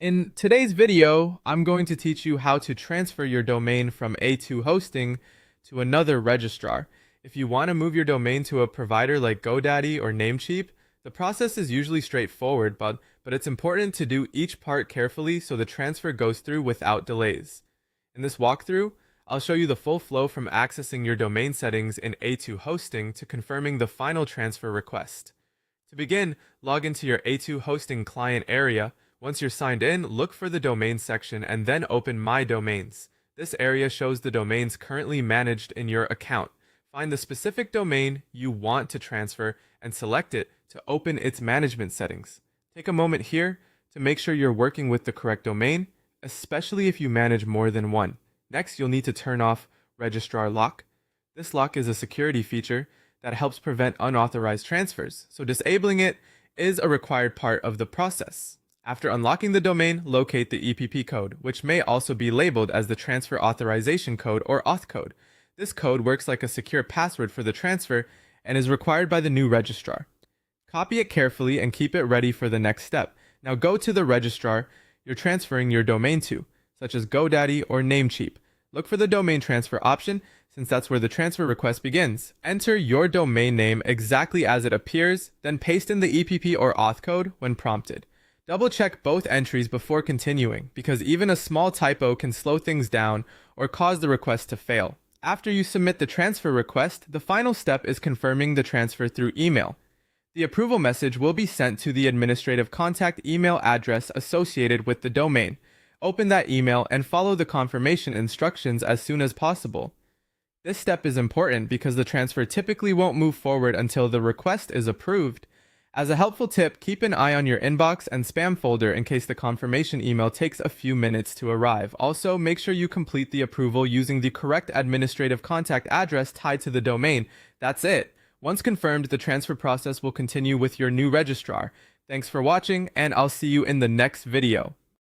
In today's video, I'm going to teach you how to transfer your domain from A2 hosting to another registrar. If you want to move your domain to a provider like GoDaddy or Namecheap, the process is usually straightforward, but it's important to do each part carefully so the transfer goes through without delays. In this walkthrough, I'll show you the full flow from accessing your domain settings in A2 hosting to confirming the final transfer request. To begin, log into your A2 hosting client area. Once you're signed in, look for the domain section and then open My Domains. This area shows the domains currently managed in your account. Find the specific domain you want to transfer and select it to open its management settings. Take a moment here to make sure you're working with the correct domain, especially if you manage more than one. Next, you'll need to turn off Registrar Lock. This lock is a security feature that helps prevent unauthorized transfers, so disabling it is a required part of the process. After unlocking the domain, locate the EPP code, which may also be labeled as the transfer authorization code or auth code. This code works like a secure password for the transfer and is required by the new registrar. Copy it carefully and keep it ready for the next step. Now go to the registrar you're transferring your domain to, such as GoDaddy or Namecheap. Look for the domain transfer option, since that's where the transfer request begins. Enter your domain name exactly as it appears, then paste in the EPP or auth code when prompted. Double check both entries before continuing, because even a small typo can slow things down or cause the request to fail. After you submit the transfer request, the final step is confirming the transfer through email. The approval message will be sent to the administrative contact email address associated with the domain. Open that email and follow the confirmation instructions as soon as possible. This step is important because the transfer typically won't move forward until the request is approved. As a helpful tip, keep an eye on your inbox and spam folder in case the confirmation email takes a few minutes to arrive. Also, make sure you complete the approval using the correct administrative contact address tied to the domain. That's it. Once confirmed, the transfer process will continue with your new registrar. Thanks for watching, and I'll see you in the next video.